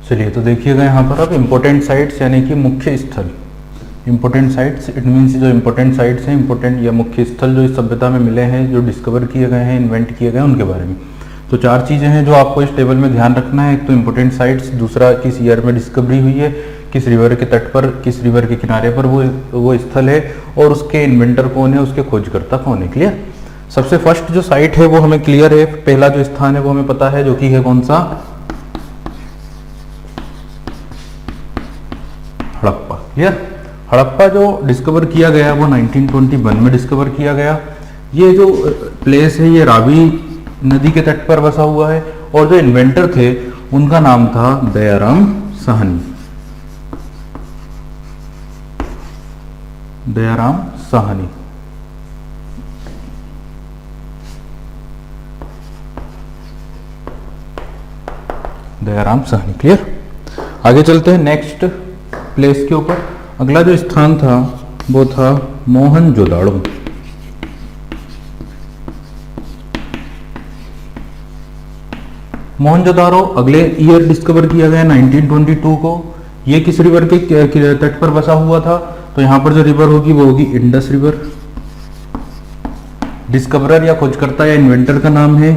चलिए तो देखिएगा यहाँ पर अब इम्पोर्टेंट साइट्स यानी कि मुख्य स्थल। इम्पोर्टेंट साइट्स इट मीन्स जो इम्पोर्टेंट साइट्स हैं, इम्पोर्टेंट या मुख्य स्थल जो इस सभ्यता में मिले हैं, जो डिस्कवर किए गए हैं, इन्वेंट किए गए हैं, उनके बारे में। तो 4 चीज़ें हैं जो आपको इस टेबल में ध्यान रखना है। एक तो इम्पोर्टेंट साइट्स, दूसरा किस ईयर में डिस्कवरी हुई है, किस रिवर के तट पर, किस रिवर के किनारे पर वो स्थल है, और उसके इन्वेंटर कौन है, उसके खोजकर्ता कौन है। क्लियर। सबसे फर्स्ट जो साइट है वो हमें क्लियर है, पहला जो स्थान है वो हमें पता है, जो कि है कौन सा, हड़प्पा। क्लियर। हड़प्पा जो डिस्कवर किया गया वो 1921 में डिस्कवर किया गया। ये जो प्लेस है ये रावी नदी के तट पर बसा हुआ है, और जो इन्वेंटर थे उनका नाम था दयाराम साहनी। दयाराम साहनी। दयाराम साहनी। क्लियर। आगे चलते हैं नेक्स्ट प्लेस के ऊपर। अगला जो स्थान था वो था मोहनजोदाड़ो। मोहनजोदाड़ो अगले ईयर डिस्कवर किया गया 1922 को। ये किस रिवर के तट पर बसा हुआ था, तो यहां पर जो रिवर होगी वो होगी इंडस रिवर। डिस्कवरर या खोजकर्ता या इन्वेंटर का नाम है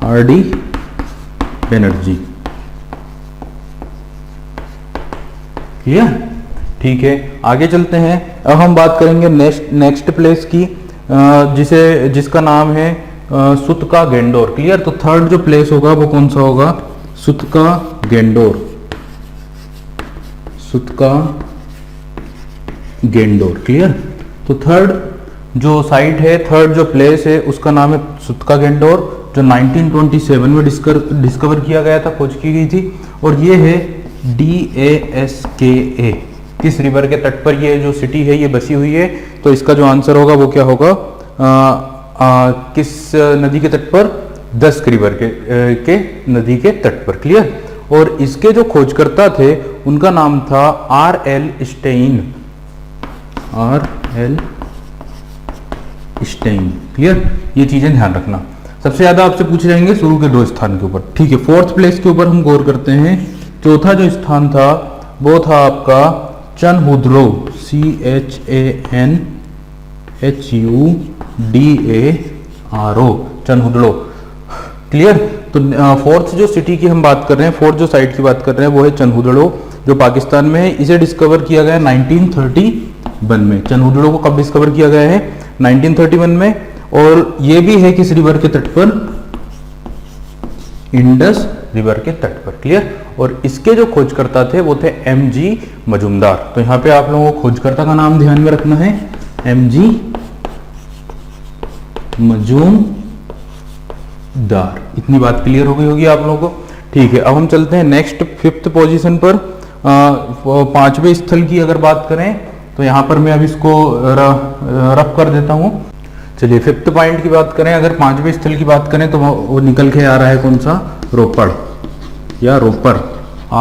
आर.डी. बनर्जी। क्लियर। ठीक है, आगे चलते हैं। अब हम बात करेंगे नेक्स्ट प्लेस की, जिसका नाम है सुतका गेंडोर। क्लियर। तो थर्ड जो प्लेस होगा वो कौन सा होगा, सुतका गेंडोर। सुतका गेंडोर। क्लियर। तो थर्ड जो साइट है, थर्ड जो प्लेस है उसका नाम है सुतका गेंडोर, जो 1927 में डिस्कवर किया गया था, खोज की गई थी। और ये है DASKA। किस रिवर के तट पर ये जो सिटी है ये बसी हुई है, तो इसका जो आंसर होगा वो क्या होगा, किस नदी के तट पर, दस्क रिवर के नदी के तट पर। क्लियर। और इसके जो खोजकर्ता थे उनका नाम था R.L. स्टेइन। R.L. स्टेइन। क्लियर। ये चीजें ध्यान रखना। सबसे ज्यादा आपसे पूछे जाएंगे शुरू के 2 स्थान के ऊपर। ठीक है, फोर्थ प्लेस के ऊपर हम गौर करते हैं। चौथा जो स्थान था वो था आपका चनहुद्रो। CHANHUDARO। चनहुद्रो। क्लियर। तो फोर्थ जो सिटी की हम बात कर रहे हैं, फोर्थ जो साइट की बात कर रहे हैं वो है चनहुद्रो, जो पाकिस्तान में है। इसे डिस्कवर किया गया 1931 में। चनहुद्रो को कब डिस्कवर किया गया है, 1931 में। और ये भी है किस रिवर के तट पर, इंडस रिवर के तट पर। क्लियर। और इसके जो खोजकर्ता थे वो थे M.G. मजूमदार। तो यहाँ पे आप लोगों को खोजकर्ता का नाम ध्यान में रखना है, M.G. मजूमदार। इतनी बात क्लियर हो गई होगी आप लोगों को। ठीक है, अब हम चलते हैं नेक्स्ट 5th पोजीशन पर। 5वें स्थल की अगर बात करें तो यहाँ पर मैं अब इसको रफ कर देता हूँ। चलिए 5th पॉइंट की बात करें, अगर 5वें स्थल की बात करें तो वो निकल के आ रहा है कौन सा, रोपड़ या रोपर,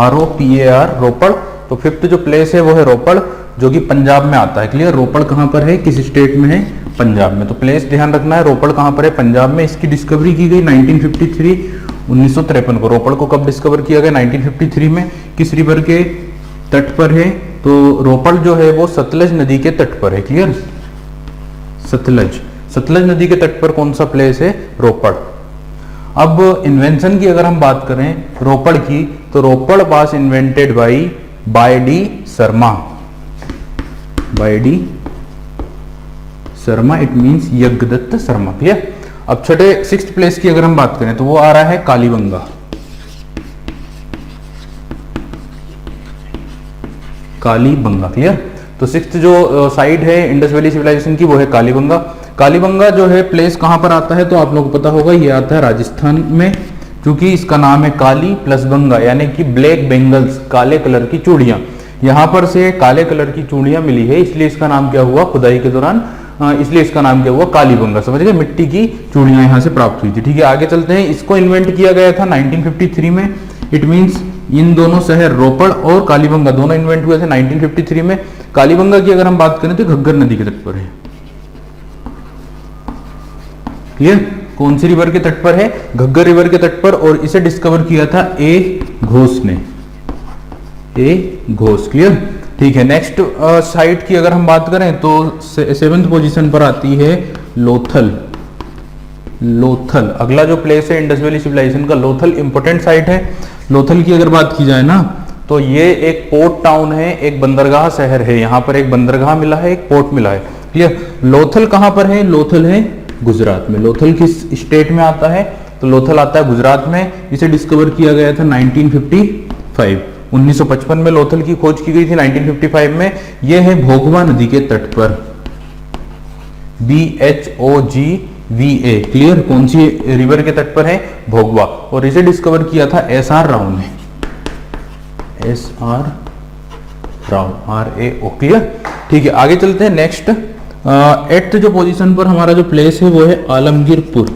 ROPAR, रोपड़। तो 5th जो प्लेस है वो है रोपड़, जो कि पंजाब में आता है। क्लियर। रोपड़ कहाँ पर है, किस स्टेट में है, पंजाब में। तो प्लेस ध्यान रखना है, रोपड़ कहाँ पर है, पंजाब में। इसकी डिस्कवरी की गई 1953 को। रोपड़ को कब डिस्कवर किया गया, 1953 में। किस रिवर के तट पर है, तो रोपड़ जो है वो सतलज नदी के तट पर है। क्लियर। सतलज नदी के तट पर कौन सा प्लेस है, रोपड़। अब इन्वेंशन की अगर हम बात करें रोपड़ की, तो Ropar was invented by D Sharma. By D Sharma, it means Yajnadatta Sharma. Clear. अब छठे 6th प्लेस की अगर हम बात करें तो वो आ रहा है कालीबंगा। कालीबंगा। क्लियर। तो 6th जो साइट है इंडस वैली सिविलाइजेशन की वो है कालीबंगा। कालीबंगा जो है प्लेस कहां पर आता है, तो आप लोगों को पता होगा ये आता है राजस्थान में, क्योंकि इसका नाम है काली प्लस बंगा, यानी कि ब्लैक बेंगल्स, काले कलर की चूड़ियां। यहां पर से काले कलर की चूड़ियां मिली है, इसलिए इसका नाम क्या हुआ, खुदाई के दौरान, इसलिए इसका नाम क्या हुआ, कालीबंगा। समझ गए, मिट्टी की चूड़ियां यहां से प्राप्त हुई थी। ठीक है, आगे चलते हैं। इसको इन्वेंट किया गया था 1953 में। इट मींस इन दोनों शहर रोपड़ और कालीबंगा दोनों इन्वेंट हुए थे 1953 में। कालीबंगा की अगर हम बात करें तो घग्गर नदी के तट पर है। क्लियर। कौन सी रिवर के तट पर है, घग्गर रिवर के तट पर। और इसे डिस्कवर किया था A. घोष ने। ए घोष। क्लियर, ठीक है। नेक्स्ट साइट की अगर हम बात करें तो 7th पोजीशन पर आती है लोथल। लोथल अगला जो प्लेस है इंडस वैली सिविलाइजेशन का, लोथल इंपोर्टेंट साइट है। लोथल की अगर बात की जाए ना तो ये एक पोर्ट टाउन है, एक बंदरगाह शहर है। यहाँ पर एक बंदरगाह मिला है, एक पोर्ट मिला है। क्लियर, लोथल कहाँ पर है? लोथल है गुजरात में। लोथल किस स्टेट में आता है? तो लोथल आता है गुजरात में। इसे डिस्कवर किया गया था 1955। 1955 में लोथल की खोज की गई थी, 1955 में। यह है भोगवा नदी के तट पर, BHOGVA। क्लियर, कौन सी रिवर के तट पर है? भोगवा। और इसे डिस्कवर किया था SR राव ने, SR राव, RAO। क्लियर, ठीक है। आगे चलते हैं। नेक्स्ट 8th जो पोजीशन पर हमारा जो प्लेस है वो है आलमगीरपुर।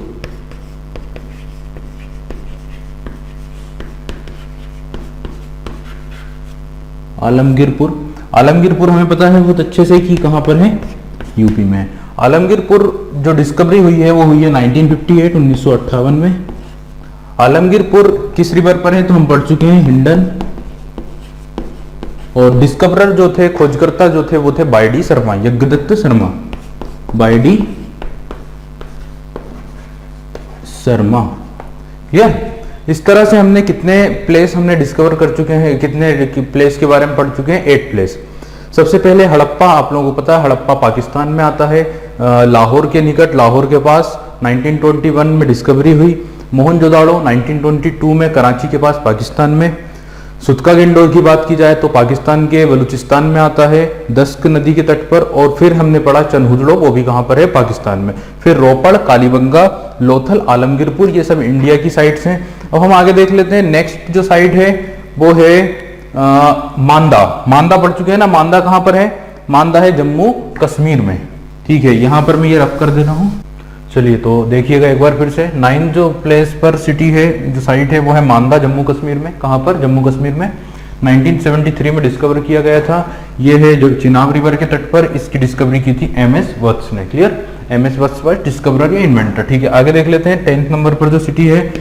आलमगीरपुर, आलमगीरपुर हमें पता है बहुत अच्छे से कि कहां पर है, यूपी में। आलमगीरपुर जो डिस्कवरी हुई है वो हुई है 1958, 1958 में। आलमगीरपुर किस रिवर पर है? तो हम पढ़ चुके हैं, हिंडन। और डिस्कवरर जो थे, खोजकर्ता जो थे वो थे बायडी शर्मा, यज्ञदत्त शर्मा, बायडी शर्मा। यह इस तरह से हमने कितने प्लेस हमने डिस्कवर कर चुके हैं, कितने प्लेस के बारे में पढ़ चुके हैं? 8 प्लेस। सबसे पहले हड़प्पा, आप लोगों को पता है हड़प्पा पाकिस्तान में आता है, लाहौर के निकट, लाहौर के पास 1921 में डिस्कवरी हुई। मोहनजोदाड़ो 1922 में कराची के पास पाकिस्तान में। सुतका गेंडोर की बात की जाए तो पाकिस्तान के बलूचिस्तान में आता है, दस्क नदी के तट पर। और फिर हमने पढ़ा चनहुजड़ो, वो भी कहां पर है? पाकिस्तान में। फिर रोपड़, कालीबंगा, लोथल, आलमगीरपुर, ये सब इंडिया की साइट्स हैं। अब हम आगे देख लेते हैं। नेक्स्ट जो साइट है वो है मांदा। मांदा पढ़ चुके हैं ना, मांदा कहां पर है? मांदा है जम्मू कश्मीर में। ठीक है, यहां पर मैं ये रफ कर दे रहा हूं। चलिए तो देखिएगा एक बार फिर से। 9 जो प्लेस पर सिटी है, जो साइट है वो है मांदा, जम्मू कश्मीर में। कहां पर? जम्मू कश्मीर में। 1973 में डिस्कवर किया गया था। ये है जो चिनाब रिवर के तट पर, इसकी डिस्कवरी की थी MS वत्स ने। Clear, MS Vats was discoverer या इन्वेंटर। ठीक है, आगे देख लेते हैं। 10th नंबर पर जो सिटी है,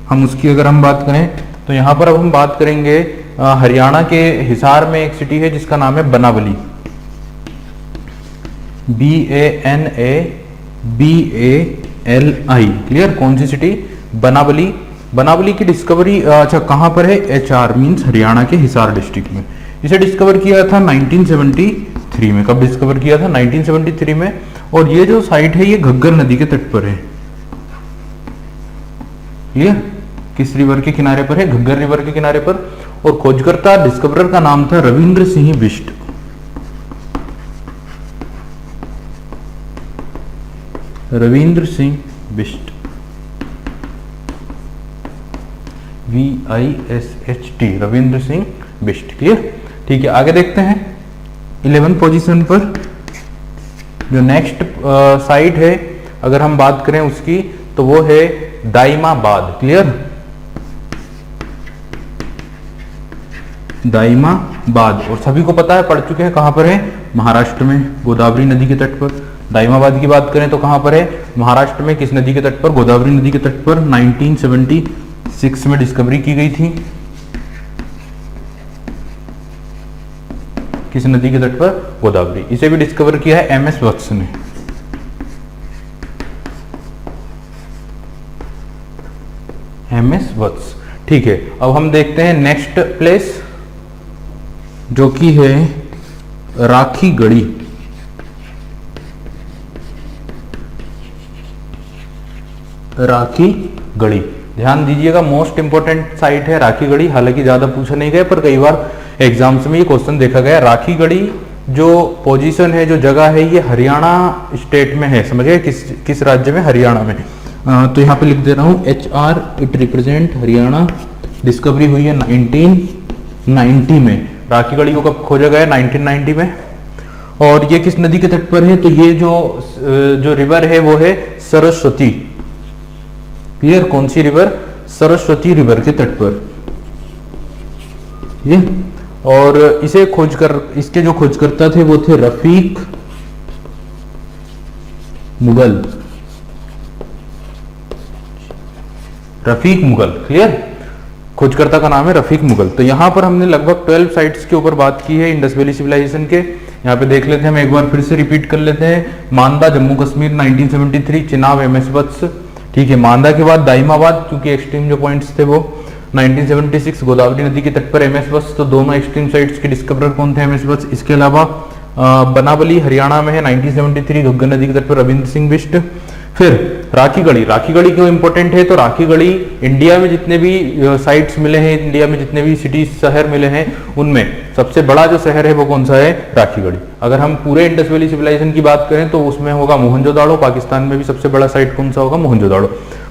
हम उसकी अगर हम बात करें तो यहाँ पर अब हम बात करेंगे हरियाणा के हिसार में एक सिटी है जिसका नाम है बनावली, BANABALI। क्लियर, कौन सी सिटी? बनावली। बनावली की डिस्कवरी अच्छा कहां पर है? HR मींस हरियाणा के हिसार डिस्ट्रिक्ट में। इसे डिस्कवर किया था 1973 में। कब डिस्कवर किया था? 1973 में। और ये जो साइट है ये घग्गर नदी के तट पर है। क्लियर, किस रिवर के किनारे पर है? घग्गर रिवर के किनारे पर। और खोजकर्ता डिस्कवरर का नाम था रविंद्र सिंह बिष्ट। रविंद्र सिंह बिष्ट, VISHT, रविंद्र सिंह बिष्ट। क्लियर, ठीक है। आगे देखते हैं 11th पोजीशन पर जो नेक्स्ट साइट है अगर हम बात करें उसकी तो वो है दाइमाबाद। क्लियर, दाइमाबाद। और सभी को पता है, पढ़ चुके हैं, कहां पर है? महाराष्ट्र में, गोदावरी नदी के तट पर। दाइमाबाद की बात करें तो कहां पर है? महाराष्ट्र में। किस नदी के तट पर? गोदावरी नदी के तट पर। 1976 में डिस्कवरी की गई थी। किस नदी के तट पर? गोदावरी। इसे भी डिस्कवर किया है MS वत्स ने। MS वत्स। ठीक है, अब हम देखते हैं नेक्स्ट प्लेस जो कि है राखी गढ़ी। राखी गढ़ी, ध्यान दीजिएगा, मोस्ट इंपोर्टेंट साइट है राखी गढ़ी। हालांकि ज्यादा पूछा नहीं गया पर कई बार एग्जाम्स में ये क्वेश्चन देखा गया। राखी गढ़ी जो पोजीशन है, जो जगह है, ये हरियाणा स्टेट में है। समझ गए? किस राज्य में? हरियाणा में। तो यहाँ पे लिख दे रहा हूँ HR, it represent Haryana. Discovery हुई है 1990 में। राखी गढ़ी को कब खोजा गया? 1990 में। और ये किस नदी के तट पर है? तो ये जो रिवर है वो है सरस्वती। क्लियर, कौन सी रिवर? सरस्वती रिवर के तट पर ये। और इसे इसके जो खोजकर्ता थे वो थे रफीक मुगल। रफीक मुगल। क्लियर, खोजकर्ता का नाम है रफीक मुगल। तो यहाँ पर हमने लगभग 12 साइट्स के ऊपर बात की है इंडस वैली सिविलाइजेशन के। यहाँ पे देख लेते हैं, हम एक बार फिर से रिपीट कर लेते हैं। मांदा जम्मू कश्मीर 1973, चिनाब एमएस वत्स, ठीक है। मांदा के बाद दाइमाबाद, क्योंकि एक्सट्रीम जो पॉइंट्स थे वो 1976, गोदावरी नदी के तट पर एमएस वत्स, तो दोनों एक्सट्रीम साइट्स के डिस्कवरर कौन थे, एमएस वत्स। इसके अलावा बनावली हरियाणा में है 1973, घग्गर नदी के तट पर रविंद्र सिंह बिष्ट। फिर राखीगढ़ी, राखीगढ़ी क्यों इंपॉर्टेंट है, तो राखीगढ़ी इंडिया में जितने भी साइट्स मिले हैं, इंडिया में जितने भी सिटी शहर मिले हैं, उनमें सबसे बड़ा जो शहर है वो कौन सा है, राखीगढ़ी। अगर हम पूरे इंडस वैली सिविलाइजेशन की बात करें तो उसमें होगा मोहनजोदाड़ो। पाकिस्तान में भी सबसे बड़ा साइट कौन सा होगा, मोहनजोदाड़ो।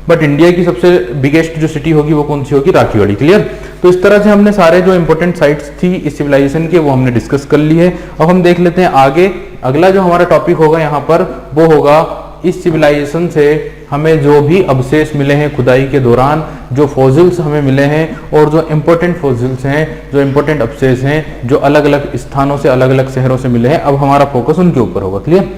बट इंडिया की सबसे बिगेस्ट जो सिटी होगी वो कौन सी होगी, राखीगढ़ी। क्लियर। तो इस तरह से हमने सारे जो इंपॉर्टेंट साइट्स थी इस सिविलाइजेशन के वो हमने डिस्कस कर ली है। अब हम देख लेते हैं आगे, अगला जो हमारा टॉपिक होगा यहाँ पर वो होगा इस सिविलाइजेशन से हमें जो भी अवशेष मिले हैं खुदाई के दौरान, जो फॉसिल्स हमें मिले हैं और जो इंपॉर्टेंट फॉसिल्स हैं, जो इंपॉर्टेंट अवशेष हैं, जो अलग अलग स्थानों से अलग अलग शहरों से मिले हैं, अब हमारा फोकस उनके ऊपर होगा। क्लियर।